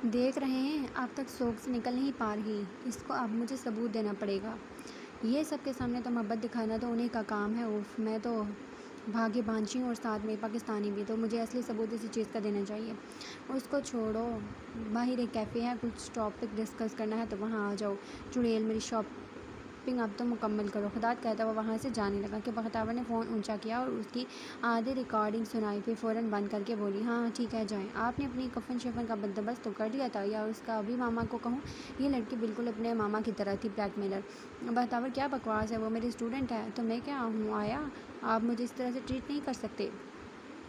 देख रहे हैं आप तक शौक से निकल नहीं पा रही, इसको अब मुझे सबूत देना पड़ेगा। ये सबके सामने तो मोहब्बत दिखाना तो उन्हीं का काम है। उफ, मैं तो भाग्य भांजी हूँ और साथ में पाकिस्तानी भी, तो मुझे असली सबूत इसी चीज़ का देना चाहिए। उसको छोड़ो, बाहर एक कैफ़े है, कुछ टॉपिक डिस्कस करना है तो वहाँ आ जाओ। चुड़ैल, मेरी शॉपिंग अब तो मुकम्मल करो। खुदात कहता हुआ वहाँ से जाने लगा कि बख्तावर ने फ़ोन ऊंचा किया और उसकी आधी रिकॉर्डिंग सुनाई, फिर फ़ौरन बंद करके बोली, हाँ ठीक है जाएं। आपने अपनी कफन शफन का बंदोबस्त तो कर दिया था, या उसका अभी मामा को कहूँ? ये लड़की बिल्कुल अपने मामा की तरह थी, ब्लैकमेलर। बख्तावर, क्या बकवास है, वो मेरी स्टूडेंट है तो मैं क्या हूँ आया? आप मुझे इस तरह से ट्रीट नहीं कर सकते।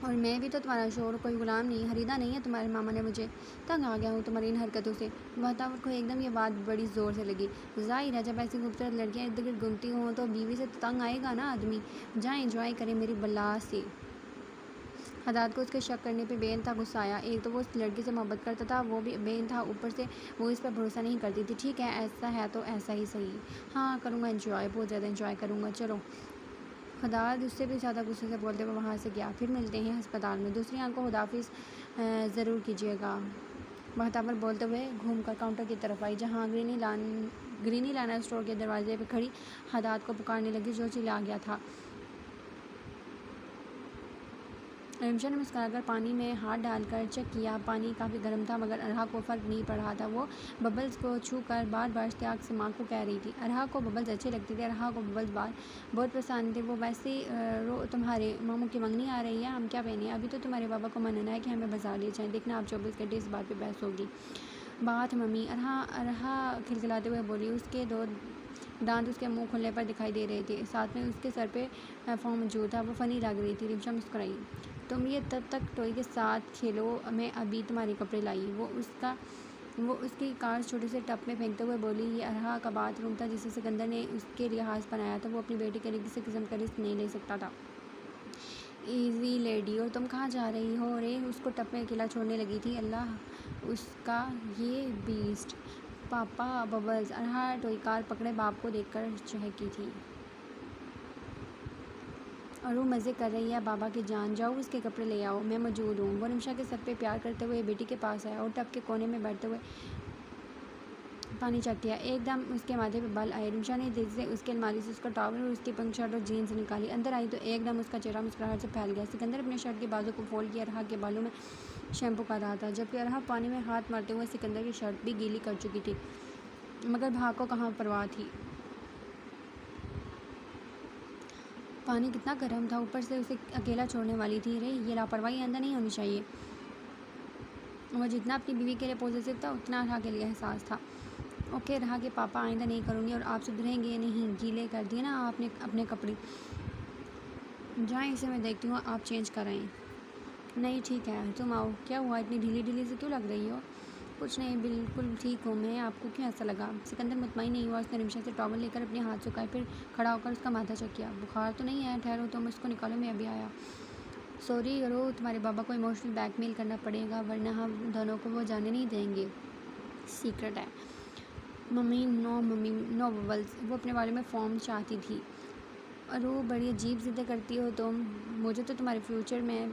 और मैं भी तो तुम्हारा शोर, कोई गुलाम नहीं, खरीदा नहीं है तुम्हारे मामा ने मुझे। तंग आ गया हूँ तुम्हारी इन हरकतों से। वातावरण को एकदम ये बात बड़ी ज़ोर से लगी। ज़ाहिर है, जब ऐसी खूबसूरत लड़कियाँ इर्द गिर्द घूमती हों तो बीवी से तंग आएगा ना आदमी। जाए इंजॉय करें मेरी बला से। हदाद को उसके शक करने पे बेइंतहा गुस्सा आया। एक तो वो उस लड़की से मोहब्बत करता था, वो भी बेइंतहा, ऊपर से वो इस पर भरोसा नहीं करती थी। ठीक है, ऐसा है तो ऐसा ही सही। हाँ करूँगा इंजॉय, बहुत ज़्यादा इंजॉय करूँगा। चलो। खुदावंद उससे भी ज़्यादा गुस्से से बोलते हुए वहाँ से गया। फिर मिलते हैं अस्पताल में। दूसरी आंख को खुदाफिज ज़रूर कीजिएगा। बख्तावर बोलते हुए घूमकर काउंटर की तरफ आई, जहाँ ग्रीनी लाना स्टोर के दरवाजे पर खड़ी हदाद को पुकारने लगी, जो चिल्ला गया था। रिमशा ने मुस्कुराकर पानी में हाथ डालकर चेक किया। पानी काफ़ी गर्म था, मगर अरहा को फ़र्क नहीं पड़ रहा था। वो बबल्स को छू कर बार बार इश्तियाक से माँ को कह रही थी। अरहा को बबल्स अच्छे लगते थे, अरहा को बबल्स बहुत पसंद थे। वो वैसे तुम्हारे मामू की मंगनी आ रही है, हम क्या पहने? अभी तो तुम्हारे पापा को मनना है कि हमें बाजार ले जाएं। देखना आप 24 घंटे इस बात पर बहस होगी। बात मम्मी, अरहा खिलखिलाते हुए बोली। उसके दो दांत उसके मुंह खुलने पर दिखाई दे रहे थे, साथ में उसके सर पे फ़ोन मौजूद था। वो फ़नी लग रही थी। रिमशा मुस्कुराई। तुम ये तब तक टॉय के साथ खेलो, मैं अभी तुम्हारे कपड़े लाई। वो उसकी कार छोटे से टब में फेंकते हुए बोली। ये अरहा का बाथरूम था जिसे सिकंदर ने उसके लिहाज बनाया था। वो अपनी बेटी के लिए किसी किस्म का रिस्क नहीं ले सकता था। ईजी लेडी, और तुम कहाँ जा रही हो? रे उसको टब में अकेला छोड़ने लगी थी। अल्लाह उसका ये बीस्ट। पापा बबल्स। अरहा टॉय कार पकड़े बाप को देखकर चहकी थी। और वो मज़े कर रही है। बाबा की जान, जाओ उसके कपड़े ले आओ, मैं मौजूद हूँ। वो रिमशा के सर पे प्यार करते हुए बेटी के पास आया और टब के कोने में बैठते हुए पानी चख किया। एकदम उसके माथे पे बल आए। रिमशा ने तेजी से उसके अलमारी से उसका टॉवल और उसकी पिंक शर्ट और जीन्स निकाली। अंदर आई तो एकदम उसका चेहरा मुस्कुराहट से फैल गया। सिकंदर अपने शर्ट के बाजू को फोल्ड किया, अरहा के बालों में शैम्पू कर रहा था, जबकि अरहा पानी में हाथ मारते हुए सिकंदर की शर्ट भी गीली कर चुकी थी, मगर भाग को कहाँ परवाह थी। पानी कितना गर्म था, ऊपर से उसे अकेला छोड़ने वाली थी। रे ये लापरवाही अंदर नहीं होनी चाहिए। वो जितना अपनी बीवी के लिए पॉजिटिव था, उतना अरहा के लिए एहसास था। ओके रहा कि पापा, आइंदा नहीं करूँगी। और आप सुधरेंगे नहीं। गीले कर दिए ना आपने अपने कपड़े। जाएं, इसे मैं देखती हूँ, आप चेंज कराएं। नहीं ठीक है, तुम आओ। क्या हुआ, इतनी ढीली ढीली से क्यों लग रही हो? कुछ नहीं, बिल्कुल ठीक हूँ मैं। आपको क्यों ऐसा लगा? सिकंदर मुतमईन नहीं हुआ। उसने रिमशा से टॉवल लेकर अपने हाथ सुखाए, फिर खड़ा होकर उसका माथा चेक किया। बुखार तो नहीं है? ठहरो, तुम इसको निकालो, मैं अभी आया। सॉरी करो, तुम्हारे बाबा को इमोशनल ब्लैकमेल करना पड़ेगा, वरना हम दोनों को वो जाने नहीं देंगे। सीक्रेट है। Mummy no bubbles. वो अपने बारे में फॉर्म चाहती थी। और वो बड़ी अजीब ज़िद्दें करती हो तुम। मुझे तो तुम्हारे फ्यूचर में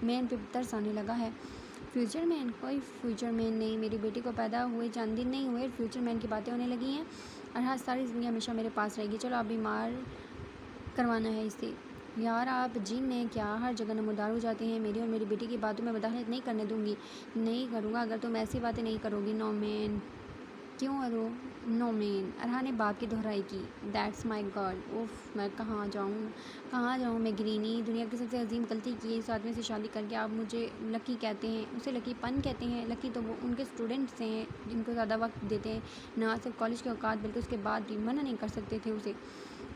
मैन पे तरस आने लगा है। Future man? कोई फ्यूचर मैन नहीं। मेरी बेटी को पैदा हुए चंद दिन नहीं हुए, फ्यूचर मैन की बातें होने लगी हैं। और हाँ, सारी ज़िंदगी हमेशा मेरे पास रहेगी। चलो, आप बीमार करवाना है इसे। यार आप जिन हैं क्या? हर जगह नमूदार हो जाते हैं। मेरी और मेरी बेटी की बातों में मुदाखलत नहीं करने दूँगी। नहीं करूँगा अगर तुम ऐसी बातें नहीं करोगी। No man. क्यों अरो? No man. अरहा ने बात की दोहराई की। That's my girl. उफ, मैं कहाँ जाऊँ मैं गिरीनी। दुनिया की सबसे अजीम गलती की है इस आदमी से शादी करके। आप मुझे लकी कहते हैं, उसे लकी पन कहते हैं। लकी तो वो उनके स्टूडेंट्स हैं जिनको ज़्यादा वक्त देते हैं, ना सिर्फ कॉलेज के औकात बल्कि उसके बाद भी मना नहीं कर सकते थे उसे।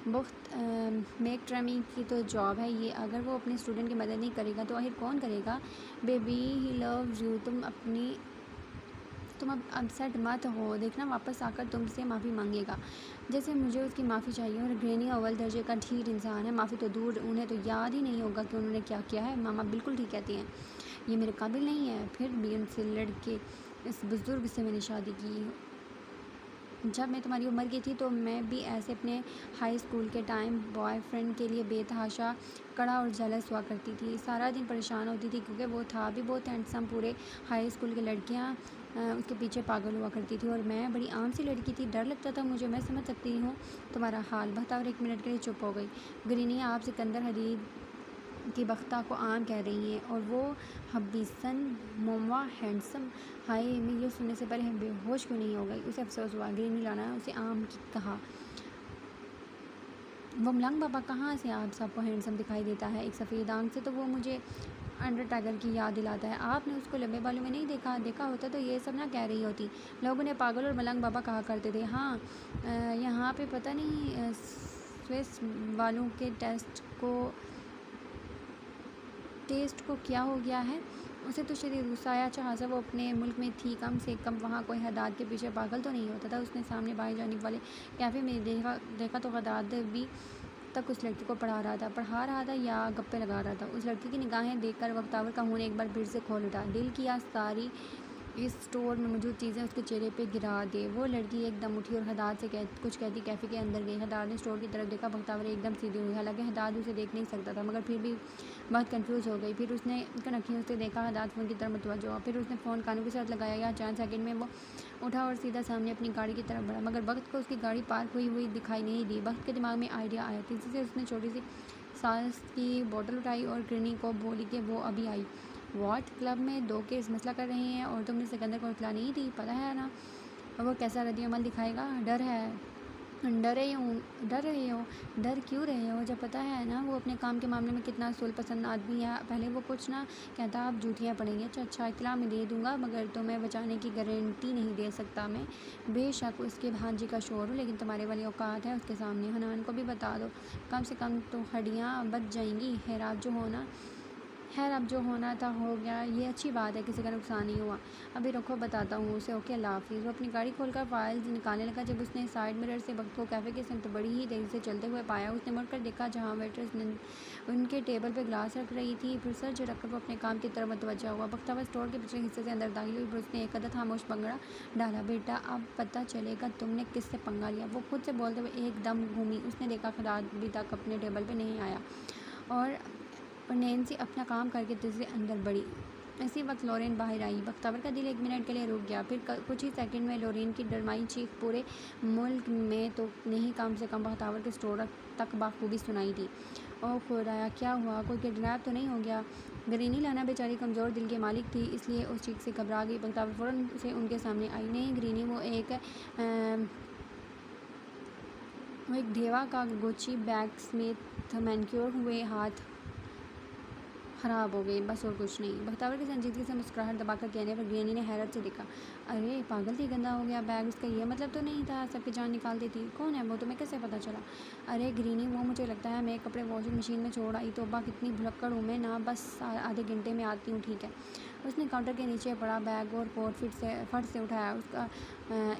बहुत मेक ट्रमी की तो जॉब है ये। अगर वो अपने स्टूडेंट की मदद नहीं करेगा तो आखिर कौन करेगा? Baby he loves you. तुम अब अपसेट मत हो। देखना वापस आकर तुमसे माफ़ी मांगेगा, जैसे मुझे उसकी माफ़ी चाहिए। और ग्रैनी अव्वल दर्जे का ढीठ इंसान है। माफ़ी तो दूर, उन्हें तो याद ही नहीं होगा कि उन्होंने क्या किया है। मामा बिल्कुल ठीक कहती हैं, ये मेरे काबिल नहीं है। फिर भी उनसे लड़के इस बुज़ुर्ग से मैंने शादी की। जब मैं तुम्हारी उम्र की थी तो मैं भी ऐसे अपने हाई स्कूल के टाइम बॉयफ्रेंड के लिए बेतहाशा कड़ा और जेलस हुआ करती थी। सारा दिन परेशान होती थी क्योंकि वो था भी बहुत हैंडसम। पूरे हाई स्कूल की लड़कियां उसके पीछे पागल हुआ करती थी और मैं बड़ी आम सी लड़की थी। डर लगता था मुझे। मैं समझ सकती हूँ तुम्हारा हाल। बख्तावर 1 मिनट के लिए चुप हो गई। ग्रीनी, आप सिकंदर हदीद की बख्ता को आम कह रही हैं और वो हबीसन मोमा हैंडसम। हाय, मैं ये सुनने से पहले बेहोश क्यों नहीं हो गई। उसे अफसोस हुआ। ग्रीनी लाना उसे आम की कहा। वो मलंग बाबा कहाँ से आप सबको हैंडसम दिखाई देता है? एक सफ़ेद आंख से तो वो मुझे अंडरटेकर की याद दिलाता है। आपने उसको लंबे बालों में नहीं देखा होता तो ये सब ना कह रही होती। लोग उन्हें पागल और मलंग बाबा कहा करते थे। हाँ, यहाँ पे पता नहीं स्विस वालों के टेस्ट को क्या हो गया है। उसे तो शदीद गुस्सा आया। अच्छा खासा वो अपने मुल्क में थी, कम से कम वहाँ कोई हदाद के पीछे पागल तो नहीं होता था। उसने सामने बाएं जानिब वाले कैफ़े में देखा तो हदाद भी तक उस लड़की को पढ़ा रहा था या गप्पे लगा रहा था। उस लड़की की निगाहें देखकर बख्तावर का खून एक बार फिर से खोल उठा। दिल किया सारी इस स्टोर में मौजूद चीज़ें उसके चेहरे पे गिरा दे। वो लड़की एकदम उठी और हदाद से कुछ कहती कैफ़े के अंदर गई। हदाद ने स्टोर की तरफ देखा। बख्तावर एकदम सीधी हुई। हालांकि हदाद उसे देख नहीं सकता था मगर फिर भी बहुत कंफ्यूज हो गई। फिर उसने कनखियों से देखा। हदाद फ़ोन की तरफ मुतवज्जो हुआ। फिर उसने फ़ोन कानों के साथ लगाया। या चंद सेकंड में वो उठा और सीधा सामने अपनी गाड़ी की तरफ बढ़ा मगर वक्त को उसकी गाड़ी पार्क हुई दिखाई नहीं दी। वक्त के दिमाग में आइडिया आया। तेज़ी से उसने छोटी सी सास की बोतल उठाई और ग्रीनी को बोली कि वो अभी आई। वॉट, क्लब में 2 केस मसला कर रहे हैं और तुमने सिकंदर को इतला नहीं दी? पता है ना वो कैसा रद्द-ए-अमल दिखाएगा। डर रहे हो? डर क्यों रहे हो जब पता है ना वो अपने काम के मामले में कितना असूल पसंद आदमी है। पहले वो कुछ ना कहता, आप जूतियाँ पड़ेंगी। अच्छा, इतला मैं दे दूँगा मगर तुम्हें बचाने की गारंटी नहीं दे सकता मैं। बेशक उसके भांजी का शोर हूँ लेकिन तुम्हारे वाली औकात है उसके सामने। हनान को भी बता दो, कम से कम तो हड्डियाँ बच जाएंगी। खैर अब जो होना था हो गया। ये अच्छी बात है, किसी का नुकसान नहीं हुआ। अभी रुको, बताता हूँ उसे। ओके, अल्लाह हाफिज़। वो अपनी गाड़ी खोलकर फाइल निकालने लगा। जब उसने साइड मिरर से वक्त को कैफ़े के सिमत बड़ी ही तेज़ी से चलते हुए पाया, उसने मुड़कर देखा जहाँ वेट्रेस उनके टेबल पर ग्लास रख रही थी। फिर सर झटक कर वो अपने काम की तरफ मुतवज्जो हुआ। बख्तावर स्टोर के पिछले हिस्से से अंदर दाखिल हुई। फिर उसने एक कदर खामोश पंगड़ा डाला। बेटा, अब पता चलेगा तुमने किससे पंगा लिया। वो खुद से बोलते हुए एकदम घूमी। उसने देखा खदाद अभी तक अपने टेबल पर नहीं आया और नैन्सी अपना काम करके तेज़ी से अंदर बढ़ी। इसी वक्त लॉरेन बाहर आई। बख्तावर का दिल 1 मिनट के लिए रुक गया। फिर कुछ ही सेकंड में लॉरेन की डरमाई चीख पूरे मुल्क में तो नहीं, कम से कम बख्तावर के स्टोर तक बाखूबी सुनाई दी। ओह खुदाया, क्या हुआ? कोई किडनैप तो नहीं हो गया? ग्रीनी लाना बेचारी कमज़ोर दिल की मालिक थी, इसलिए उस चीख से घबरा गई। बख्तावर फ़ौरन से उनके सामने आई। नहीं ग्रीनी, वो एक ढेवा का गुच्ची बैग स्मिथ मैनिक्योर हुए हाथ ख़राब हो गई, बस और कुछ नहीं। बख्तावर की संजीदगी से मुस्कुराहट दबाकर कहने पर ग्रीनी ने हैरत से देखा। अरे पागल थी, गंदा हो गया बैग। उसका ये मतलब तो नहीं था सबकी जान निकाल देती। कौन है वो, तुम्हें कैसे पता चला? अरे ग्रीनी, वो मुझे लगता है मैं कपड़े वॉशिंग मशीन में छोड़ आई। तौबा, कितनी भुलक्कड़ हूँ मैं ना, बस आधे घंटे में आती हूँ। ठीक है। उसने काउंटर के नीचे पड़ा बैग और कोट फट से उठाया।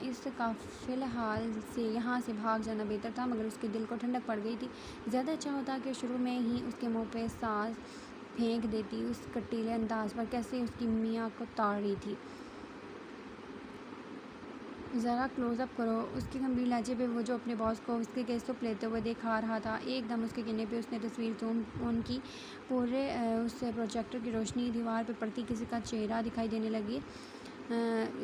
इसका फ़िलहाल से यहाँ से भाग जाना बेहतर था मगर उसके दिल को ठंडक पड़ गई थी। ज़्यादा अच्छा होता कि शुरू में ही उसके मुँह पे सांस फेंक देती। उस कटीले अंदाज पर कैसे उसकी मियाँ को ताड़ रही थी। ज़रा क्लोज़अप करो। उसकी गंभीर लहजे पे वो जो अपने बॉस को उसके केसुप लेते हुए दिखा रहा था। एकदम उसके कहने पे उसने तस्वीर जूम उनकी पूरे उस प्रोजेक्टर की रोशनी दीवार पे पड़ती किसी का चेहरा दिखाई देने लगी।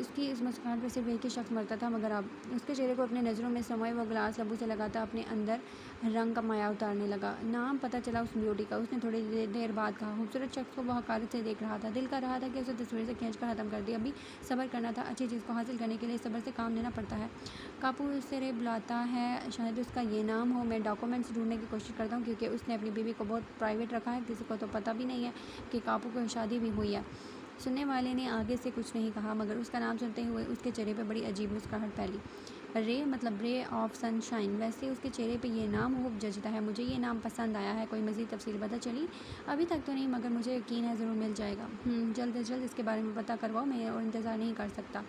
उसकी इस मुस्कान पर सिर्फ एक ही शख्स मरता था मगर अब उसके चेहरे को अपने नज़रों में समाये वो ग्लास लबू से लगाता अपने अंदर रंग का माया उतारने लगा। नाम पता चला उस ब्यूटी का। उसने थोड़ी देर बाद कहा। खूबसूरत शख्स को वो हकारत से देख रहा था। दिल कर रहा था कि उसे तस्वीर से खींच कर ख़त्म कर दिया। अभी सब्र करना था। अच्छी चीज़ को हासिल करने के लिए सब्र से काम लेना पड़ता है। कापू उसे बुलाता है, शायद उसका ये नाम हो। मैं डॉक्यूमेंट्स ढूंढने की कोशिश करता हूँ क्योंकि उसने अपनी बीवी को बहुत प्राइवेट रखा है। किसी को तो पता भी नहीं है कि कापू की शादी भी हुई है। सुनने वाले ने आगे से कुछ नहीं कहा मगर उसका नाम सुनते हुए उसके चेहरे पर बड़ी अजीब मुस्कुराहट फैली। रे मतलब रे ऑफ सनशाइन। वैसे उसके चेहरे पे ये नाम खूब जचता है। मुझे ये नाम पसंद आया है। कोई मज़ीद तफसील पता चली? अभी तक तो नहीं मगर मुझे यकीन है ज़रूर मिल जाएगा। जल्द से जल्द इसके बारे में पता करवाओ, मैं और इंतज़ार नहीं कर सकता।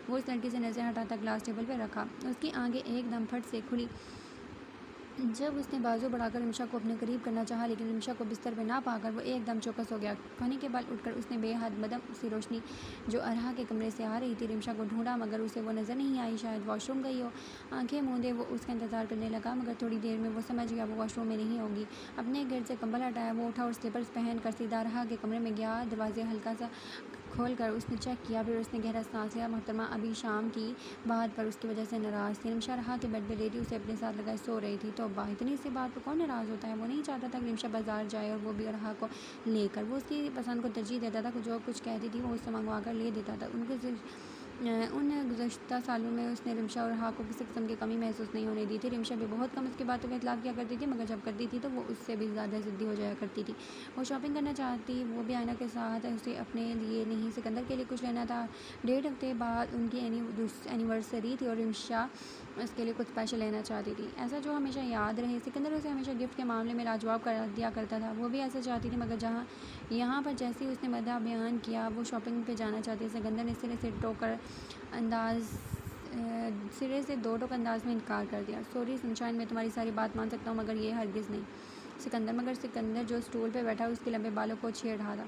वो इस लड़की से नज़र हटाता ग्लास टेबल पर रखा। उसकी आंखें एकदम फट से खुली जब उसने बाजू बढ़ाकर रिमशा को अपने करीब करना चाहा, लेकिन रिमशा को बिस्तर पर ना पाकर वो एकदम चौकस हो गया। कोहनी के बल उठकर उसने बेहद मदम सी रोशनी जो अरहा के कमरे से आ रही थी रिमशा को ढूंढा, मगर उसे वो नज़र नहीं आई। शायद वॉशरूम गई हो। आंखें मूंदे वो उसका इंतज़ार करने लगा, मगर थोड़ी देर में वो समझ गया वो वॉशरूम में नहीं होगी। अपने गिर्द से कंबल हटाया, वो उठा और स्लीपर्स पहन कर सीधा अरहा के कमरे में गया। दरवाजे हल्का सा खोल कर उसने चेक किया, फिर उसने गहरा सांस लिया। मोहतरमा अभी शाम की बात पर उसकी वजह से नाराज़ थी। रिमशा रहा के बेड पर लेटी उसे अपने साथ लगाए सो रही थी। तो इतनी सी बात पर कौन नाराज़ होता है। वो नहीं चाहता था कि रिमशा बाजार जाए और वो भी रहा को लेकर। वो उसकी पसंद को तरजीह देता था, जो कुछ कहती थी वो उससे मंगवा कर ले देता था। उन गुज़श्ता सालों में उसने रिमशा और रहा को किसी किस्म की कमी महसूस नहीं होने दी थी। रिमशा भी बहुत कम उसकी बातों का इतलाक़ किया करती थी, मगर जब करती थी तो वो उससे भी ज़्यादा ज़िद्दी हो जाया करती थी। वो शॉपिंग करना चाहती, वो भी आयना के साथ। उसे अपने लिए नहीं, सिकंदर के लिए कुछ लेना था। 1.5 हफ्ते बाद उनकी एनिवर्सरी थी और रिमशा उसके लिए कुछ स्पेशल लेना चाहती थी, ऐसा जो हमेशा याद रहे। सिकंदर उसे हमेशा गिफ्ट के मामले में लाजवाब कर दिया करता था। वो भी ऐसा चाहती थी, मगर यहाँ पर जैसे ही उसने मदा बयान किया वो शॉपिंग पे जाना चाहती है, सिकंदर ने सिरे से दो टोक अंदाज में इनकार कर दिया। सॉरी सनशाइन, मैं तुम्हारी सारी बात मान सकता हूँ, मगर ये हरगिज़ नहीं। सिकंदर जो स्टूल पे बैठा उसके लंबे बालों को छेड़ रहा था।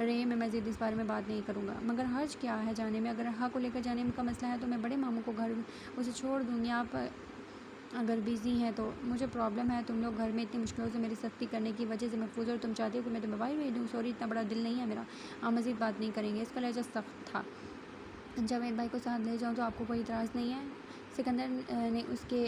रे, मैं मज़ीद इस बारे में बात नहीं करूँगा, मगर हर्ज क्या है जाने में। अगर रहा को लेकर जाने का मसला है तो मैं बड़े मामू को घर उसे छोड़ दूँगी। आप अगर बिज़ी हैं तो मुझे प्रॉब्लम है। तुम लोग घर में इतनी मुश्किलों से मेरी सख्ती करने की वजह से महफूज हो और तुम चाहती हो कि मैं तुम्हें बाहर भेज दूँ। सॉरी, इतना बड़ा दिल नहीं है मेरा। आप मज़ीद बात नहीं करेंगे। इसका लहजा सख्त था। जावेद भाई को साथ ले जाऊँ तो आपको कोई इतराज़ नहीं है। सिकंदर ने उसके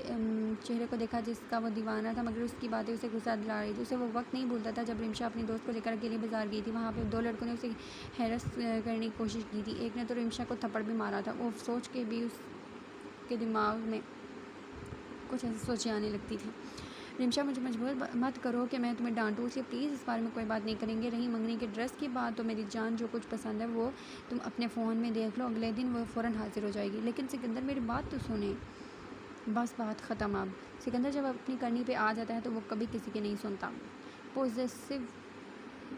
चेहरे को देखा जिसका वो दीवाना था, मगर उसकी बातें उसे गुस्सा दिला रही थी। उसे वो वक्त नहीं भूलता था जब रिमशा अपनी दोस्त को लेकर अकेली बाजार गई थी। वहाँ पे 2 लड़कों ने उसे हैरस करने की कोशिश की थी। एक ने तो रिमशा को थप्पड़ भी मारा था। वो सोच के भी उसके दिमाग में कुछ ऐसी सोचें आने लगती थी। रिमशा, मुझे मजबूर मत करो कि मैं तुम्हें डांटूँ, इसलिए प्लीज़ इस बारे में कोई बात नहीं करेंगे। रही मंगनी के ड्रेस की बात, तो मेरी जान जो कुछ पसंद है वो तुम अपने फ़ोन में देख लो, अगले दिन वो फ़ौरन हाजिर हो जाएगी। लेकिन सिकंदर, मेरी बात तो सुने। बस बात ख़त्म। अब सिकंदर जब अपनी करनी पे आ जाता है तो वो कभी किसी की नहीं सुनता। पॉजेसिव,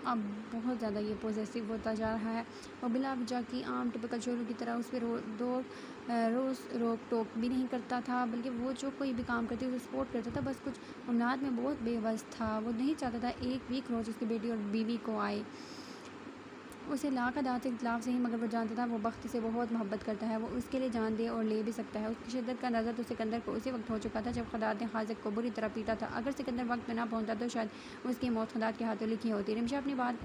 अब बहुत ज़्यादा ये पॉजेसिव होता जा रहा है। और बिला वजह की आम टिपिकल शोरों की तरह उस पर रोज़ रोक टोक भी नहीं करता था, बल्कि वो जो कोई भी काम करती उसे सपोर्ट करता था। बस कुछ औलाद में बहुत बेबस था। वो नहीं चाहता था एक भी खरोच उसकी बेटी और बीवी को आए। उसे लाख अदात के खिलाफ से ही, मगर वो जानता था वो बख्त से बहुत मोहब्बत करता है। वो उसके लिए जान दे और ले भी सकता है। उसकी शिद्दत का अंदाज़ा तो सिकंदर को उसी वक्त हो चुका था जब खदात ने खाजिक को बुरी तरह पीटा था। अगर सिकंदर वक्त में ना पहुंचता तो शायद उसकी मौत खदात के हाथों लिखी होती। रिमशा अपनी बात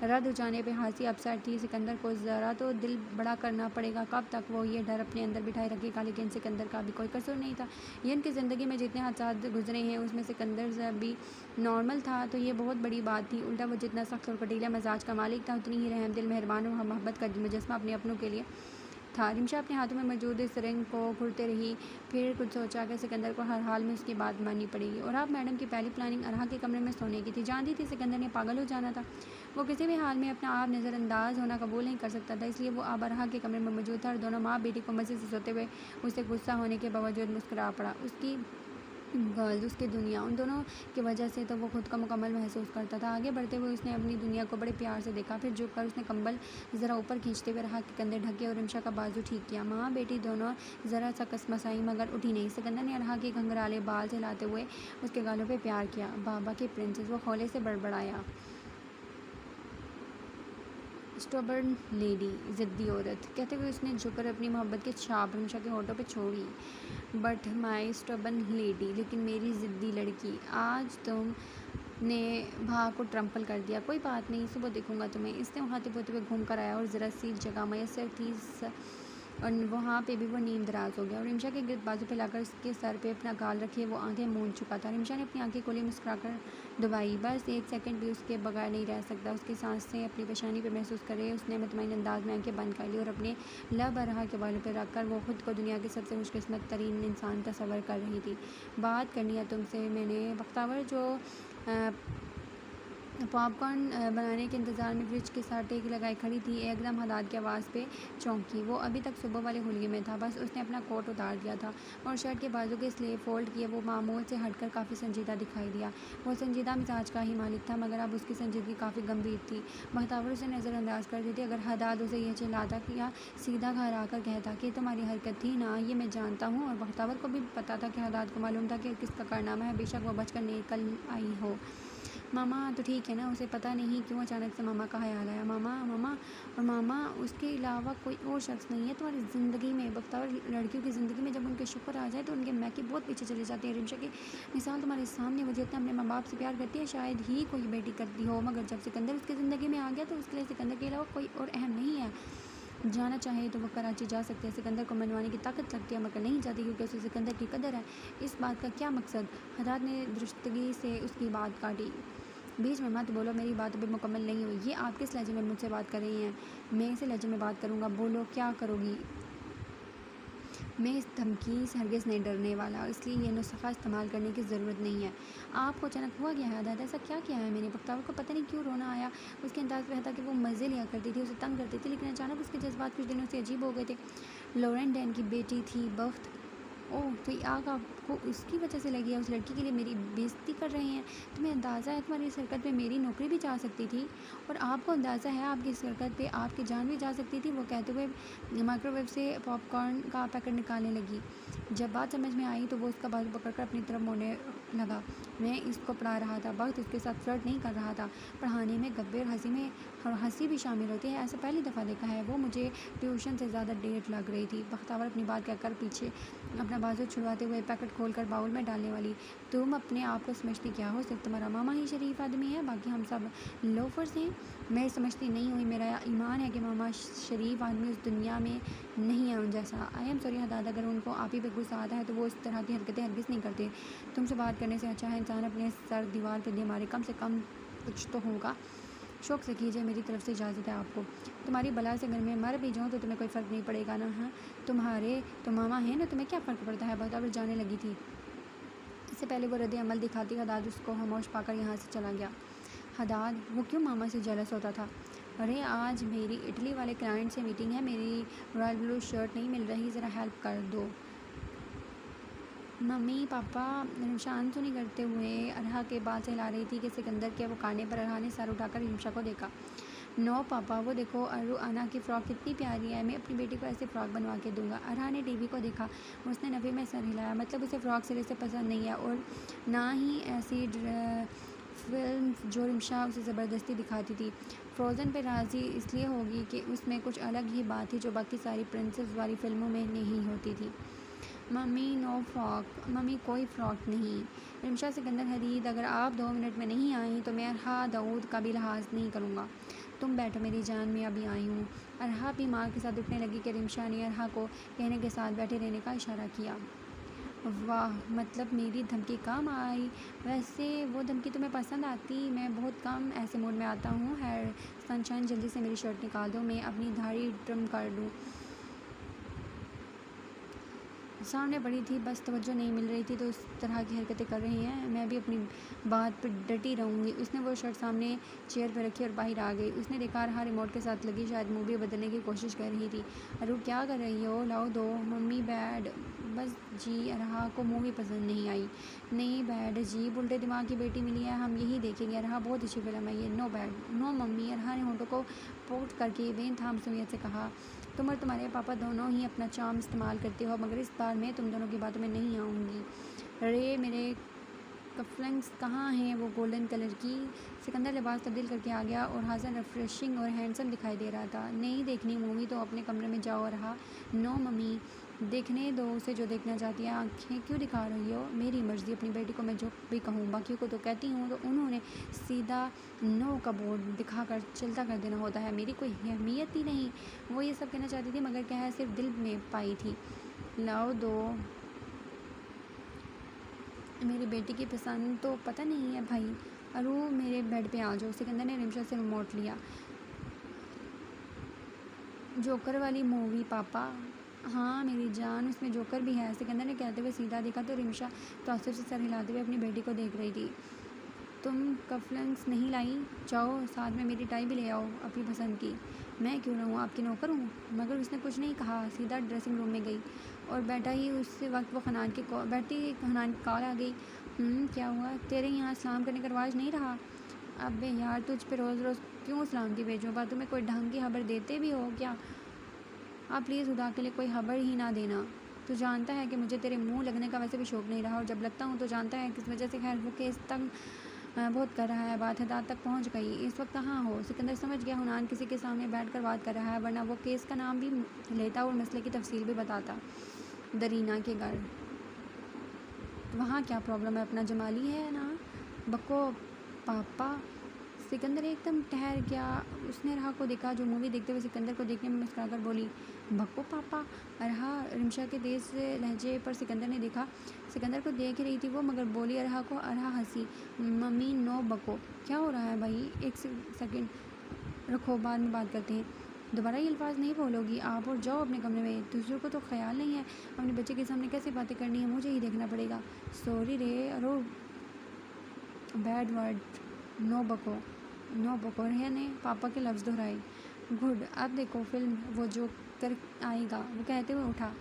रद्द हो जाने पर हंसी अपसेट थी। सिकंदर को ज़रा तो दिल बड़ा करना पड़ेगा। कब तक वो ये डर अपने अंदर बिठाए रखेगा। लेकिन सिकंदर का भी कोई कसूर नहीं था। ये उनकी ज़िंदगी में जितने हादसा गुजरे हैं उसमें सिकंदर भी नॉर्मल था, तो ये बहुत बड़ी बात थी। उल्टा वो जितना सख्त और कटीला मिजाज का मालिक था, उतनी ही रहमदिल, मेहरबान और मोहब्बत का मुजस्मा अपने अपनों के लिए था। रिमशा अपने हाथों में मौजूद इस रिंग को घुरते रही, फिर कुछ सोचा कि सिकंदर को हर हाल में उसकी बात माननी पड़ेगी। और अब मैडम की पहली प्लानिंग अरहा के कमरे में सोने की थी। जानती थी सिकंदर ने पागल हो जाना था। वो किसी भी हाल में अपना आप नज़रअंदाज होना कबूल नहीं कर सकता था, इसलिए वो अब अरहा के कमरे में मौजूद था। और दोनों माँ बेटी को मज़े से सोते हुए उसे गुस्सा होने के बावजूद मुस्कुरा पड़ा। उसकी गर्ल्स, उसकी दुनिया, उन दोनों की वजह से तो वो खुद का मुकम्मल महसूस करता था। आगे बढ़ते हुए उसने अपनी दुनिया को बड़े प्यार से देखा, फिर झुककर उसने कंबल ज़रा ऊपर खींचते हुए रहा कि कंधे ढके और रिमशा का बाजू ठीक किया। माँ बेटी दोनों ज़रा सा कसमसाई, मगर उठी नहीं। सिकंदर ने रहा कि घंघराले बाल से लाते हुए उसके गालों पर प्यार किया। बाबा की प्रिंसेस, वो खोले से बड़बड़ाया। स्टबर्न लेडी, ज़िद्दी औरत, कहते हुए उसने झुककर अपनी मोहब्बत की छाप रिमशा के होठों पे छोड़ी। बट माई स्टबर्न लेडी, लेकिन मेरी ज़िद्दी लड़की, आज तुमने भा को ट्रम्पल कर दिया। कोई बात नहीं, सुबह देखूंगा तुम्हें। इसने वहाँ होते हुए घूम कर आया और ज़रा सी जगह मैसर थी और वहाँ पे भी वो नींद दराज हो गया। और रिमशा के गिर्द बाजू पे लाकर उसके सर पे अपना गाल रखे वो आंखें मूंद चुका था। रिमशा ने अपनी आंखें खोली, मुस्कुराकर दबाई। बस 1 सेकंड भी उसके बगैर नहीं रह सकता। उसकी सांसें अपनी पेशानी पे महसूस करे उसने मुतमईन अंदाज में आंखें बंद कर ली और अपने लब अरहा के बालों पर रखकर वो खुद को दुनिया की सबसे खुशकिस्मत तरीन इंसान तस्वर कर रही थी। बात करनी है तुमसे मैंने, बख्तावर जो पॉपकॉर्न बनाने के इंतज़ार में फ्रिज के साथ टेक लगाए खड़ी थी। एकदम हदाद की आवाज़ पे चौंकी। वो अभी तक सुबह वाले हुलिये में था। बस उसने अपना कोट उतार दिया था और शर्ट के बाजू के स्लीव फोल्ड किए। वो मामूल से हटकर काफ़ी संजीदा दिखाई दिया। वो संजीदा मिजाज का ही मालिक था, मगर अब उसकी संजीदगी काफ़ी गंभीर थी। बख्तावर उसे नज़रअंदाज कर देती। अगर हदाद उसे यह चिल्लाता या सीधा घर आकर कहता कि तुम्हारी हरकत थी ना, ये मैं जानता हूँ। और बख्तावर को भी पता था कि हदाद को मालूम था कि किसका कारनामा है, बेशक वो बचकर निकल आई हो। मामा तो ठीक है ना, उसे पता नहीं क्यों अचानक से मामा का ख्याल आया। मामा मामा और मामा, उसके अलावा कोई और शख्स नहीं है तुम्हारी ज़िंदगी में। बख्तावर, लड़कियों की ज़िंदगी में जब उनके शुक्र आ जाए तो उनके मैके बहुत पीछे चले जाते हैं। रिमशा की मिसाल तुम्हारे सामने, वो जितना अपने माँ बाप से प्यार करती है शायद ही कोई बेटी करती हो, मगर जब सिकंदर उसकी ज़िंदगी में आ गया तो उसके लिए सिकंदर के अलावा कोई और अहम नहीं है। जाना चाहे तो वो कराची जा सकते हैं। सिकंदर को मनवाने की ताकत लगती है, मगर नहीं जाती क्योंकि उसे सिकंदर की कदर है। इस बात का क्या मकसद? हदाद ने दुरुस्तगी से उसकी बात काटी। बीच में मत बोलो, मेरी बात अभी मुकम्मल नहीं हुई। ये आप किस लहजे में मुझसे बात कर रही हैं? मैं इसी लहजे में बात करूँगा। बोलो, क्या करोगी? मैं इस धमकी से हरगिज़ नहीं डरने वाला, इसलिए ये नुस्खा इस्तेमाल करने की ज़रूरत नहीं है। आपको अचानक हुआ क्या है हदाद? ऐसा क्या किया है मैंने? बख्तावर को पता नहीं क्यों रोना आया। उसके अंदाज़ में था कि वो मज़े लिया करती थी, उसे तंग करती थी, लेकिन अचानक उसके जज्बात कुछ दिनों से अजीब हो गए थे। लॉरेन डैन की बेटी थी बख्त। ओह, तो ये आग आपको उसकी वजह से लगी है? उस लड़की के लिए मेरी बेइज्जती कर रहे हैं? तुम्हें अंदाज़ा है तुम्हारी इस हरकत में मेरी नौकरी भी जा सकती थी? और आपको अंदाज़ा है आपकी इस हरकत पे आपकी जान भी जा सकती थी? वो कहते हुए माइक्रोवेव से पॉपकॉर्न का पैकेट निकालने लगी। जब बात समझ में आई तो वो उसका बाजू पकड़कर अपनी तरफ मोड़ने लगा। मैं इसको पढ़ा रहा था, वक्त उसके साथ फ्लर्ट नहीं कर रहा था। पढ़ाने में गप्पे और हंसी भी शामिल होती है, ऐसा पहली दफ़ा देखा है। वो मुझे ट्यूशन से ज़्यादा डेट लग रही थी। बख्तावर अपनी बात कहकर पीछे अपना बाजू छुड़वाते हुए पैकेट खोलकर बाउल में डालने वाली। तुम अपने आप को समझती क्या हो? सिर्फ तुम्हारा मामा ही शरीफ आदमी है, बाकी हम सब लोफर्स हैं। मैं समझती नहीं हुई, मेरा ईमान है कि मामा शरीफ आदमी उस दुनिया में नहीं है उन जैसा। आई एम सॉरी हदाद, अगर उनको आप ही पे गुस्सा आता है तो वो इस तरह की हरकतें हरगिज़ नहीं करते। तुमसे बात करने से अच्छा है इंसान अपने सर दीवार पर दे मारे, कम से कम कुछ तो होगा। शौक से कीजिए, मेरी तरफ से इजाज़त है आपको। तुम्हारी बला से अगर मैं मर भी जाऊँ तो तुम्हें कोई फ़र्क नहीं पड़ेगा ना। हाँ, तुम्हारे तो मामा है ना, तुम्हें क्या फ़र्क पड़ता है? बख्तावर जाने लगी थी। इससे पहले वो रद्द अमल दिखाती हदाद उसको खामोश पाकर यहाँ से चला गया। हदाद, वो क्यों मामा से जेलस होता था? अरे आज मेरी इटली वाले क्लाइंट से मीटिंग है, मेरी रॉयल ब्लू शर्ट नहीं मिल रही, ज़रा हेल्प कर दो। मम्मी पापा, रिमशा अनसुनी करते हुए अरहा के बाल से हिला रही थी कि सिकंदर के वो काने पर अरहा ने सर उठाकर रिमशा को देखा। नो पापा, वो देखो अरु आना की फ़्रॉक कितनी प्यारी है, मैं अपनी बेटी को ऐसे फ़्रॉक बनवा के दूंगा। अरहा ने टीवी को देखा, उसने नफ़े में सर हिलाया। मतलब उसे फ़्रॉक सिरे से पसंद नहीं है, और ना ही ऐसी फिल्म जो रिमशा उसे ज़बरदस्ती दिखाती थी। फ्रोज़न पे राज़ी इसलिए होगी कि उसमें कुछ अलग ही बात थी जो बाकी सारी प्रिंसेस वाली फ़िल्मों में नहीं होती थी। मम्मी नो फ्रॉक, मम्मी कोई फ़्रॉक नहीं। रिमशा सिकंदर हदीद, अगर आप 2 मिनट में नहीं आई तो मैं अरहा दाऊद का भी लिहाज नहीं करूँगा। तुम बैठो मेरी जान, मैं अभी आई हूँ। अरहा भी माँ के साथ उठने लगी कि रिमशा ने अरहा को कहने के साथ बैठे रहने का इशारा किया। वाह, मतलब मेरी धमकी काम आई। वैसे वो धमकी तुम्हें पसंद आती? मैं बहुत कम ऐसे मूड में आता हूँ। हेयर सनशाइन, जल्दी से मेरी शर्ट निकाल दो, मैं अपनी दाढ़ी ट्रिम कर दूँ। सामने पड़ी थी, बस तवज्जो नहीं मिल रही थी तो इस तरह की हरकतें कर रही हैं। मैं भी अपनी बात पर डटी रहूँगी। उसने वो शर्ट सामने चेयर पर रखी और बाहर आ गई। उसने देखा रहा रिमोट के साथ लगी, शायद मूवी बदलने की कोशिश कर रही थी। अरु क्या कर रही हो? लाओ दो। Mummy bad. बस जी, अरहा को मूवी पसंद नहीं आई। नहीं बैड जी, उल्टे दिमाग की बेटी मिली है, हम यही देखेंगे। अरहा बहुत अच्छी फिल्म है ये। No bad. No mummy. Arha ने होंठों को पोट करके बेनथाम सुनियत से कहा। तुम और तुम्हारे पापा दोनों ही अपना चार्म इस्तेमाल करते हो, मगर इस बार मैं तुम दोनों की बातों में नहीं आऊँगी। अरे मेरे कफलिंग्स कहाँ हैं? वो गोल्डन कलर की। सिकंदर लिबास तब्दील करके आ गया और हसन रिफ्रेशिंग और हैंडसम दिखाई दे रहा था। नहीं देखनी मूवी तो अपने कमरे में जाओ। रहा नो मम्मी, देखने दो उसे जो देखना चाहती है। आंखें क्यों दिखा रही हो? मेरी मर्ज़ी, अपनी बेटी को मैं जो भी कहूँ, बाकियों को तो कहती हूँ तो उन्होंने सीधा नो का बोर्ड दिखाकर चलता कर देना होता है। मेरी कोई अहमियत ही नहीं। वो ये सब कहना चाहती थी मगर कह सिर्फ दिल में पाई थी। लाओ दो, मेरी बेटी की पसंद तो पता नहीं है भाई। अरु मेरे बेड पे आ जाओ। सिकंदर ने रिमशा से रिमोट लिया। जोकर वाली मूवी पापा? हाँ मेरी जान, उसमें जोकर भी है। सिकंदर ने कहते हुए सीधा देखा तो रिमशा तासुब से सर हिलाते हुए अपनी बेटी को देख रही थी। तुम कफलंग्स नहीं लाई? जाओ साथ में मेरी टाई भी ले आओ अपनी पसंद की। मैं क्यों रहूँ, आपकी नौकर हूँ? मगर उसने कुछ नहीं कहा, सीधा ड्रेसिंग रूम में गई और बैठते ही हनान की कॉल आ गई। क्या हुआ? तेरे यहाँ सलाम करने का रिवाज नहीं रहा? अबे यार, तुझ पे रोज़ रोज़ क्यों सलामती भेजूँ? बातों में कोई ढंग की खबर देते भी हो क्या? आप प्लीज़ खुदा के लिए कोई खबर ही ना देना। तो जानता है कि मुझे तेरे मुंह लगने का वैसे भी शौक़ नहीं रहा, और जब लगता हूँ तो जानता है किस वजह से। खैर, वो केस तक बहुत कर रहा है, बात हदाद तक पहुँच गई। इस वक्त कहाँ हो? सिकंदर समझ गया हुनान किसी के सामने बैठकर बात कर रहा है, वरना वो केस का नाम भी लेता और मसले की तफसील भी बताता। दरीना के घर। वहाँ क्या प्रॉब्लम है? अपना जमाली है ना? बको पापा। सिकंदर एकदम ठहर गया। उसने रहा को देखा, जो मूवी देखते हुए सिकंदर को देखने में मुस्कुराकर बोली, भक्को पापा। अरहा रिमशा के तेज लहजे पर सिकंदर ने देखा। सिकंदर को देख ही रही थी वो, मगर बोली अरहा को। अरहा हंसी। मम्मी नो बको। क्या हो रहा है भाई? एक सेकंड रखो, बाद में बात करते हैं। दोबारा ये अल्फाज नहीं बोलोगी आप, और जाओ अपने कमरे में। दूसरों को तो ख्याल नहीं है अपने बच्चे के सामने कैसे बातें करनी है, मुझे ही देखना पड़ेगा। सॉरी रे, अरो बैड वर्ड। नो बको। नो बको। रेहा ने पापा के लफ्ज़ दोहराए। गुड, अब देखो फिल्म, वो जो कर आएगा। वो कहते हुए उठा।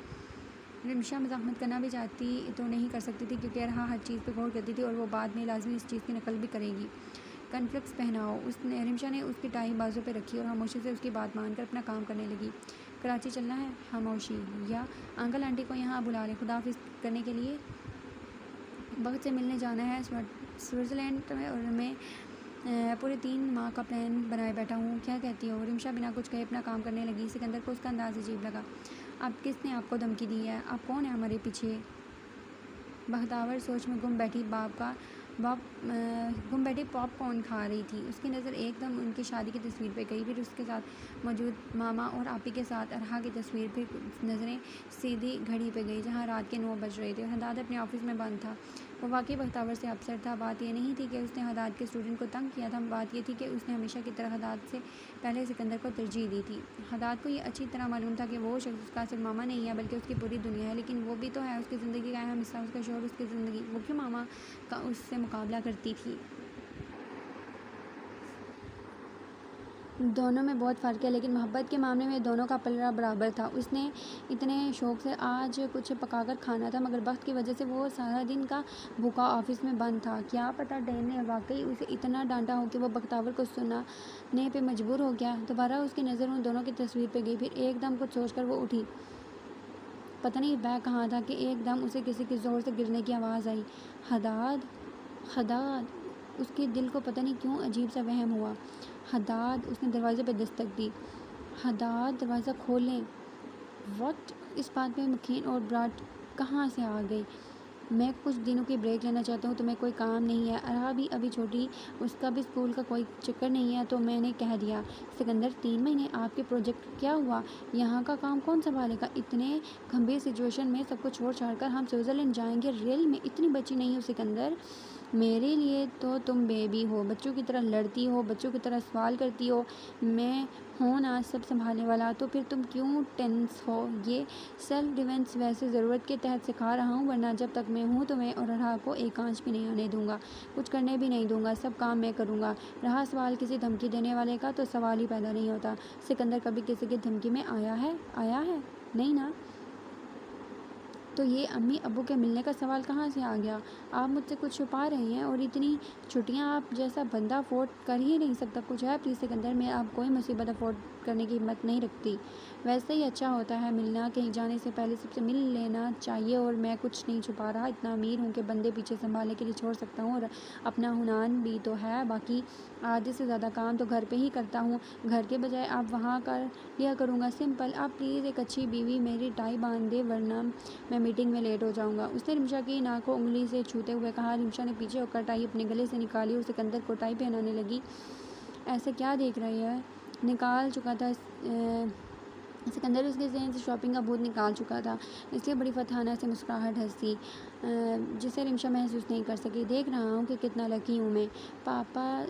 रिमशा मज़ाहमत करना भी चाहती तो नहीं कर सकती थी, क्योंकि रहा हर चीज़ पे गौर करती थी और वो बाद में लाजमी इस चीज़ की नकल भी करेगी। कॉन्फ्लेक्स पहनाओ। रिमशा ने उसकी टाई बाजू पे रखी और खामोशी से उसकी बात मानकर अपना काम करने लगी। कराची चलना है? खामोशी। या अंकल आंटी को यहाँ बुला लें खुदाफिज करने के लिए? वक्त से मिलने जाना है स्विट्ज़रलैंड में, और मैं पूरे 3 माह का प्लान बनाए बैठा हूँ। क्या कहती हो? रिमशा बिना कुछ कहे अपना काम करने लगी। सिकंदर को उसका अंदाज़ अजीब लगा। अब किसने आपको धमकी दी है? आप कौन है हमारे पीछे? बख्तावर सोच में गुम बैठी पॉपकॉर्न खा रही थी। उसकी नज़र एकदम उनकी शादी की तस्वीर पे गई, फिर उसके साथ मौजूद मामा और आपी के साथ अरहा की तस्वीर पे नज़रें सीधी घड़ी पे गई, जहाँ रात के 9 बज रहे थे। हदाद अपने ऑफिस में बंद था। वो वाकई बख्तावर से अपसेट था। बात यह नहीं थी कि उसने हदाद के स्टूडेंट को तंग किया था, बात यह थी कि उसने हमेशा की तरह हदाद से पहले सिकंदर को तरजीह दी थी। हदाद को ये अच्छी तरह मालूम था कि वो शख्स उसका सिर्फ मामा नहीं है, बल्कि उसकी पूरी दुनिया है। लेकिन वो भी तो है उसकी ज़िंदगी का अहम हिस्सा, उसका शौहर, उसकी ज़िंदगी। वो क्यों मामा का उससे मुकाबला करती थी? दोनों में बहुत फ़र्क है, लेकिन मोहब्बत के मामले में दोनों का पलड़ा बराबर था। उसने इतने शौक़ से आज कुछ पकाकर खाना था, मगर वक्त की वजह से वो सारा दिन का भूखा ऑफिस में बंद था। क्या पता डैन ने वाकई उसे इतना डांटा हो कि वो बख्तावर को सुनाने पे मजबूर हो गया। दोबारा उसकी नज़र उन दोनों की तस्वीर पे गई, फिर एकदम कुछ सोचकर वो उठी। पता नहीं बैग कहाँ था कि एकदम उसे किसी के ज़ोर से गिरने की आवाज़ आई। हदाद, हदाद। उसके दिल को पता नहीं क्यों अजीब सा वहम हुआ। हदाद। उसने दरवाज़े पर दस्तक दी। हदाद, दरवाज़ा खोलें। व्हाट? इस बात में मकीन और ब्राट कहाँ से आ गई? मैं कुछ दिनों की ब्रेक लेना चाहता हूँ, तुम्हें कोई काम नहीं है? अरहा भी अभी छोटी, उसका भी स्कूल का कोई चक्कर नहीं है, तो मैंने कह दिया। सिकंदर, 3 महीने आपके प्रोजेक्ट क्या हुआ? यहाँ का काम कौन संभालेगा? इतने गंभीर सिचुएशन में सबको छोड़ छाड़ कर हम स्विट्ज़रलैंड जाएंगे? रियल में इतनी बच्ची नहीं हो सिकंदर। मेरे लिए तो तुम बेबी हो, बच्चों की तरह लड़ती हो, बच्चों की तरह सवाल करती हो। मैं हूँ ना सब संभालने वाला, तो फिर तुम क्यों टेंस हो? ये सेल्फ डिफेंस वैसे ज़रूरत के तहत सिखा रहा हूँ, वरना जब तक मैं हूँ तुम्हें और अरहा को एक आंच भी नहीं आने दूँगा, कुछ करने भी नहीं दूँगा, सब काम मैं करूँगा। रहा सवाल किसी धमकी देने वाले का, तो सवाल ही पैदा नहीं होता। सिकंदर कभी किसी की धमकी में आया है? नहीं ना? तो ये अम्मी अब्बू के मिलने का सवाल कहाँ से आ गया? आप मुझसे कुछ छुपा रहे हैं, और इतनी छुट्टियाँ आप जैसा बंदा अफोर्ड कर ही नहीं सकता। कुछ है प्लीज़ सिकंदर, मैं आप कोई मुसीबत अफोर्ड करने की हिम्मत नहीं रखती। वैसे ही अच्छा होता है मिलना, कहीं जाने से पहले सबसे मिल लेना चाहिए। और मैं कुछ नहीं छुपा रहा, इतना अमीर हूँ कि बंदे पीछे संभालने के लिए छोड़ सकता हूँ, और अपना हुनान भी तो है। बाकी आधे से ज़्यादा काम तो घर पे ही करता हूँ, घर के बजाय आप वहाँ कर लिया करूँगा। सिंपल। आप प्लीज़ एक अच्छी बीवी मेरी टाई बांध दे, वरना मैं मीटिंग में लेट हो जाऊँगा। उसने रिमशा की नाक को उंगली से छूते हुए कहा। रिमशा ने पीछे होकर टाई अपने गले से निकाली और सिकंदर को टाई पहनाने लगी। ऐसे क्या देख रही है? निकाल चुका था सिकंदर उसके ज़हन से शॉपिंग का भूत निकाल चुका था, इसलिए बड़ी फतहाना से मुस्कुराहट हंसी, जिसे रिमशा महसूस नहीं कर सकी। देख रहा हूँ कि कितना लकी हूँ मैं। पापा,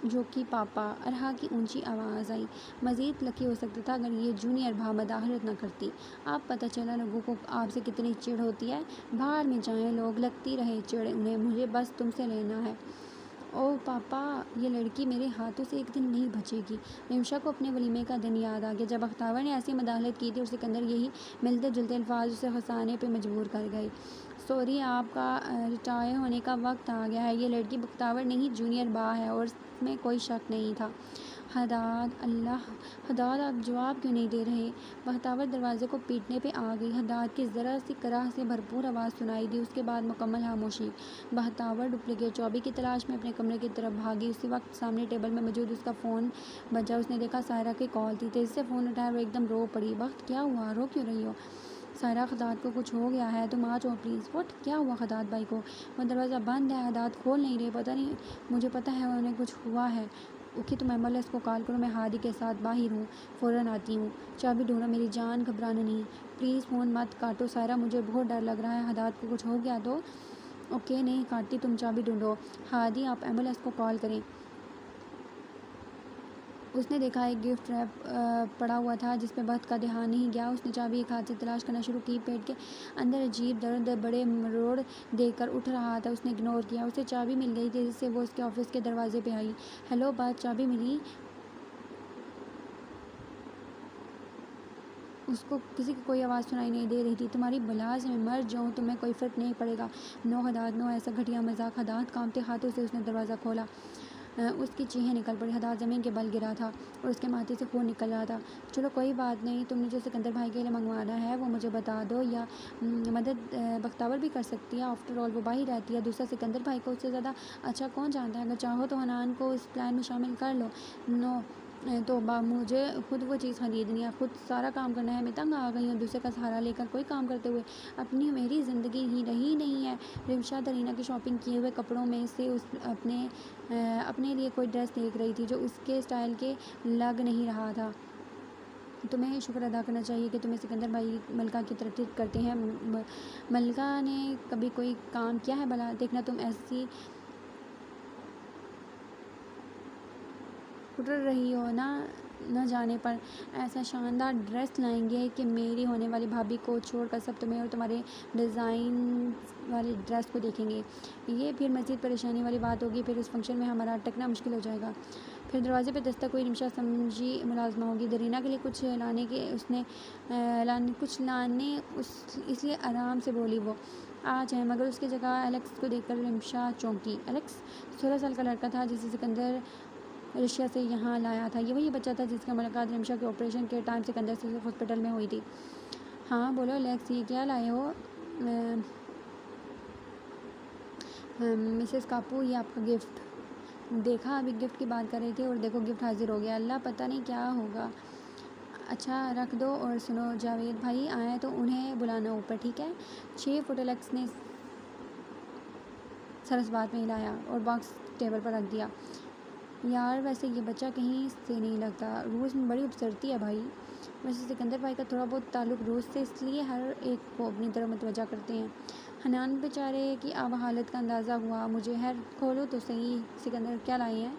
जो कि पापा। अरहा की ऊंची आवाज़ आई। मज़ीद लकी हो सकता था अगर ये जूनियर भा मदाखलत न करती। आप पता चला लोगों को आपसे कितनी चिढ़ होती है। बाहर में जाएं लोग, लगती रहे चिढ़ उन्हें, मुझे बस तुमसे लेना है। ओह पापा, ये लड़की मेरे हाथों से एक दिन नहीं बचेगी। रिमशा को अपने वलीमे का दिन याद आ गया जब बख्तावर ने ऐसी मदाखलत की थी और सिकंदर यही मिलते जुलते अल्फाज उसे हंसाने पे मजबूर कर गए। सॉरी, आपका रिटायर होने का वक्त आ गया है। ये लड़की बख्तावर नहीं जूनियर बा है और इसमें कोई शक नहीं था। हदाद, अल्लाह, हदाद आप जवाब क्यों नहीं दे रहे? बख्तावर दरवाजे को पीटने पे आ गई। हदाद की ज़रा सी कराह से भरपूर आवाज़ सुनाई दी। उसके बाद मुकम्मल खामोशी। बख्तावर डुप्लीकेट चाबी की तलाश में अपने कमरे की तरफ भागी। उसी वक्त सामने टेबल में मौजूद उसका फ़ोन बजा। उसने देखा सायरा की कॉल थी। तेज़ी से फ़ोन उठाया और एकदम रो पड़ी। वक्त क्या हुआ, रो क्यों रही हो? सायरा, खदात को कुछ हो गया है, तुम आ जाओ प्लीज़। वट, क्या हुआ खदात भाई को? वो दरवाज़ा बंद है, खदात खोल नहीं रहे। पता नहीं, मुझे पता है उन्हें कुछ हुआ है। ओके, तुम एम्बुलेंस को कॉल करो, मैं हादी के साथ बाहर हूँ, फ़ौरन आती हूँ। चाबी ढूंढो मेरी जान, घबराना नहीं। प्लीज़ फ़ोन मत काटो सायरा, मुझे बहुत डर लग रहा है। हदात को कुछ हो गया तो? ओके, नहीं काटती, तुम चाबी ढूंढो। हादी, आप एम्बुलेंस को कॉल करें। उसने देखा एक गिफ्ट रैप पड़ा हुआ था जिस पे वक्त का ध्यान नहीं गया। उसने चाबी एक हाथ से तलाश करना शुरू की। पेट के अंदर अजीब दर्द बड़े मरोड़ देकर उठ रहा था। उसने इग्नोर किया। उसे चाबी मिल गई थी जिससे वो उसके ऑफिस के दरवाजे पे आई। हेलो बात, चाबी मिली? उसको किसी की कोई आवाज़ सुनाई नहीं दे रही थी। तुम्हारी बला से मैं मर जाऊँ, तुम्हें कोई फ़र्क नहीं पड़ेगा। नो हदात, नो, ऐसा घटिया मजाक। हदात कांपते हाथों से उसने दरवाज़ा खोला। उसकी चीखें निकल पड़ी। हदात ज़मीन के बल गिरा था और उसके माथे से खून निकल रहा था। चलो कोई बात नहीं, तुमने जो सिकंदर भाई के लिए मंगवाना है वो मुझे बता दो, या मदद बख्तावर भी कर सकती है। आफ्टर ऑल वो बाहर रहती है। दूसरा, सिकंदर भाई को उससे ज़्यादा अच्छा कौन जानता है? अगर चाहो तो हनान को इस प्लान में शामिल कर लो। नो तो मुझे खुद वो चीज़ ख़रीदनी है, खुद सारा काम करना है। मैं तंग आ गई हूँ दूसरे का सहारा लेकर कोई काम करते हुए। अपनी मेरी ज़िंदगी ही रही नहीं है। रिमशा दरीना की शॉपिंग किए हुए कपड़ों में से उस अपने लिए कोई ड्रेस देख रही थी जो उसके स्टाइल के लग नहीं रहा था। तुम्हें शुक्र अदा करना चाहिए कि तुम्हें सिकंदर भाई मलका की तरक्की करते हैं। मलका ने कभी कोई काम किया है भला? देखना तुम ऐसी उतर रही हो ना, न जाने पर ऐसा शानदार ड्रेस लाएंगे कि मेरी होने वाली भाभी को छोड़कर सब तुम्हें और तुम्हारे डिज़ाइन वाले ड्रेस को देखेंगे। ये फिर मज़ीद परेशानी वाली बात होगी। फिर इस फंक्शन में हमारा अटकना मुश्किल हो जाएगा। फिर दरवाजे पे दस्तक हुई। रिमशा समझी मुलाजमा होगी। दरीना के लिए कुछ लाने के उसने कुछ लाने उस इसलिए आराम से बोली वो आ जाए, मगर उसकी जगह एलेक्स को देखकर रिमशा चौंकी। एलेक्स 16 साल का लड़का था जिसे सिकंदर रशिया से यहाँ लाया था। ये वही बच्चा था जिसकी मुलाकात रिमशा के ऑपरेशन के टाइम सिकंदर से हॉस्पिटल में हुई थी। हाँ बोलो एलेक्स, ये क्या लाए हो? मिसेस कापू, ये आपका गिफ्ट। देखा, अभी गिफ्ट की बात कर रही थी और देखो गिफ्ट हाजिर हो गया। अल्लाह, पता नहीं क्या होगा। अच्छा रख दो। और सुनो, जावेद भाई आए तो उन्हें बुलाना ऊपर, ठीक है? 6 फुट एलेक्स ने सरस बात में हिलाया और बॉक्स टेबल पर रख दिया। यार वैसे ये बच्चा कहीं से नहीं लगता। रूस में बड़ी उपसरती है भाई। वैसे सिकंदर भाई का थोड़ा बहुत ताल्लुक़ रूस से, इसलिए हर एक को अपनी तरफ मुतवज्जा करते हैं। हनान बेचारे की अब हालत का अंदाज़ा हुआ मुझे। खोलो तो सही, सिकंदर क्या लाए हैं?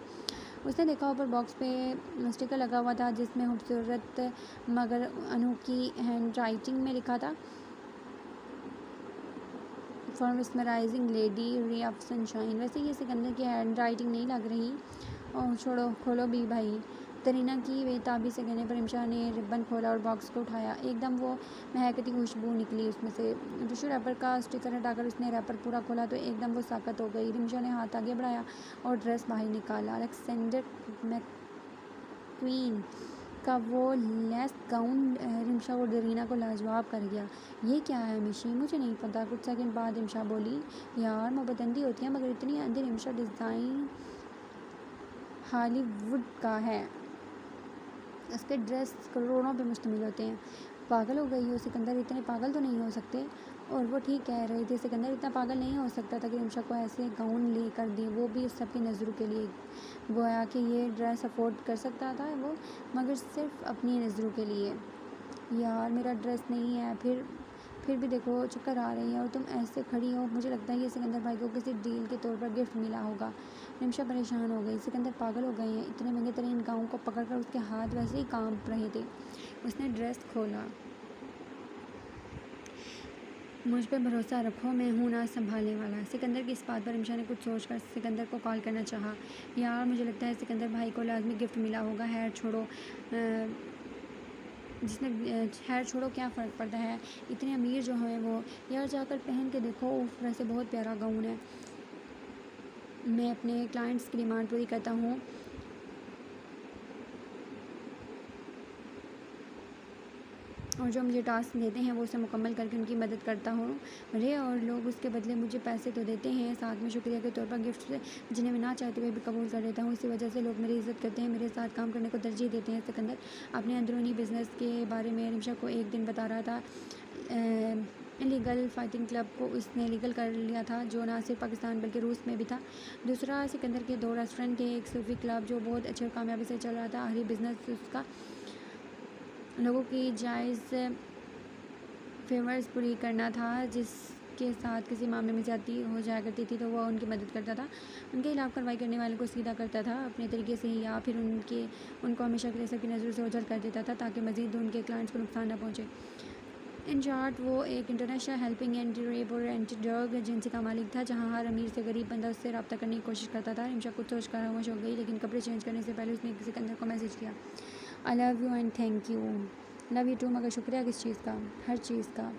उसने देखा ऊपर बॉक्स पे स्टिकर लगा हुआ था जिसमें खूबसूरत मगर अनोखी हैंड राइटिंग में लिखा था, for mesmerising lady ray of sunshine. वैसे ये सिकंदर की हैंड राइटिंग नहीं लग रही। ओह छोड़ो, खोलो भी भाई। तरीना की बेताबी से कहने पर रिमशा ने रिबन खोला और बॉक्स को उठाया। एकदम वो महकती खुशबू निकली उसमें से। टिश्यू रैपर का स्टिकर हटाकर उसने रैपर पूरा खोला तो एकदम वो साकत हो गई। रिमशा ने हाथ आगे बढ़ाया और ड्रेस बाहर निकाला। अलेक्जेंडर मैक्वीन का वो लेस गाउन रिमशा और दरीना को लाजवाब कर गया। ये क्या है मिशी? मुझे नहीं पता। कुछ सेकंड बाद रिमशा बोली, यार मोहब्बत अंधी होती है, मगर इतनी अंधी रिमशा डिज़ाइन हॉलीवुड का है। उसके ड्रेस करोड़ों पे मुश्तमिल होते हैं। पागल हो गई हो सिकंदर, इतने पागल तो नहीं हो सकते। और वो ठीक कह रहे थे, सिकंदर इतना पागल नहीं हो सकता था कि रिमशा को ऐसे गाउन ले कर दे, वो भी उस सबकी नज़रों के लिए। गोया कि ये ड्रेस अफोर्ड कर सकता था वो, मगर सिर्फ अपनी नज़रों के लिए। यार मेरा ड्रेस नहीं है। फिर भी देखो चक्कर आ रही है और तुम ऐसे खड़ी हो। मुझे लगता है ये सिकंदर भाई को किसी डील के तौर पर गिफ्ट मिला होगा। रिमशा परेशान हो गई। सिकंदर पागल हो गए हैं। इतने महंगे तरीन गाउन को पकड़कर उसके हाथ वैसे ही कांप रहे थे। उसने ड्रेस खोला। मुझ पे भरोसा रखो, मैं हूँ ना संभालने वाला। सिकंदर की इस बात पर रिमशा ने कुछ सोचकर सिकंदर को कॉल करना चाहा। यार मुझे लगता है सिकंदर भाई को लाजमी गिफ्ट मिला होगा। खैर छोड़ो, क्या फ़र्क पड़ता है, इतने अमीर जो हैं वो। यार जाकर पहन के देखो, उफ वैसे बहुत प्यारा गाउन है। मैं अपने क्लाइंट्स की डिमांड पूरी करता हूँ और जो मुझे टास्क देते हैं वो उसे मुकम्मल करके उनकी मदद करता हूँ। अरे और लोग उसके बदले मुझे पैसे तो देते हैं, साथ में शुक्रिया के तौर पर गिफ्ट जिन्हें मैं ना चाहते हुए भी कबूल कर लेता हूँ। इसी वजह से लोग मेरी इज़्ज़त करते हैं, मेरे साथ काम करने को तरजीह देते हैं। सिकंदर अपने अंदरूनी बिजनेस के बारे में रिमशा को एक दिन बता रहा था। इलीगल फाइटिंग क्लब को उसने लीगल कर लिया था, जो ना सिर्फ पाकिस्तान बल्कि रूस में भी था। दूसरा सिकंदर के 2 रेस्टोरेंट थे, एक सूफी क्लब जो बहुत अच्छी और कामयाबी से चल रहा था। आखिरी बिजनेस उसका लोगों की जायज़ फेवर्स पूरी करना था, जिसके साथ किसी मामले में ज़्यादती हो जाया करती थी तो वह उनकी मदद करता था, उनके खिलाफ कार्रवाई करने वाले को सीधा करता था अपने तरीके से ही, या फिर उनको हमेशा के लिए सबकी नज़रों से ओझल कर देता था ताकि मज़ीद उनके क्लाइंट्स को नुकसान न पहुँचे। इन शॉर्ट वो एक इंटरनेशनल हेल्पिंग एंटी रेप और एंटी ड्रग एजेंसी का मालिक था, जहाँ हर अमीर से गरीब बंदा उससे रब्ता करने की कोशिश करता था। रिमशा कुछ सोच कर खामोश हो गई, लेकिन कपड़े चेंज करने से पहले उसने सिकंदर को मैसेज किया, I love you and thank you. Love you too, मगर शुक्रिया किस चीज़ का? हर चीज़ का।